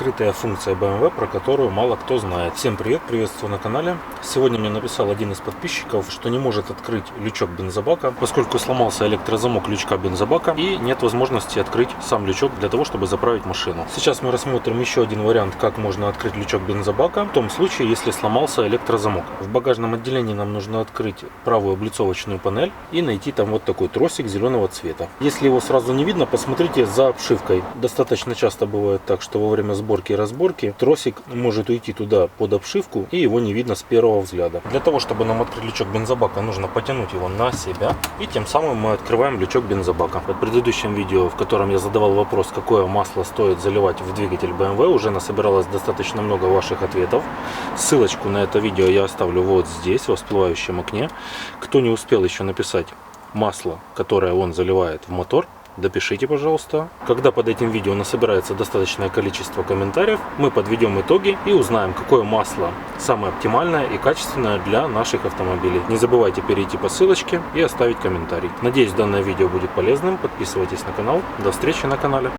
Скрытая функция BMW, про которую мало кто знает. Всем привет, приветствую на канале. Сегодня мне написал один из подписчиков, что не может открыть лючок бензобака, поскольку сломался электрозамок лючка бензобака и нет возможности открыть сам лючок для того, чтобы заправить машину. Сейчас мы рассмотрим еще один вариант, как можно открыть лючок бензобака в том случае, если сломался электрозамок. В багажном отделении нам нужно открыть правую облицовочную панель и найти там вот такой тросик зеленого цвета. Если его сразу не видно, посмотрите за обшивкой. Достаточно часто бывает так, что во время сборки и разборки тросик может уйти туда под обшивку и его не видно с первого взгляда. Для того, чтобы нам открыть лючок бензобака, нужно потянуть его на себя и тем самым мы открываем лючок бензобака. В предыдущем видео, в котором я задавал вопрос, какое масло стоит заливать в двигатель BMW, уже насобиралось достаточно много ваших ответов. Ссылочку на это видео я оставлю вот здесь, в всплывающем окне. Кто не успел еще написать масло, которое он заливает в мотор, допишите, пожалуйста. Когда под этим видео насобирается достаточное количество комментариев, мы подведем итоги и узнаем, какое масло самое оптимальное и качественное для наших автомобилей. Не забывайте перейти по ссылочке и оставить комментарий. Надеюсь, данное видео будет полезным. Подписывайтесь на канал. До встречи на канале.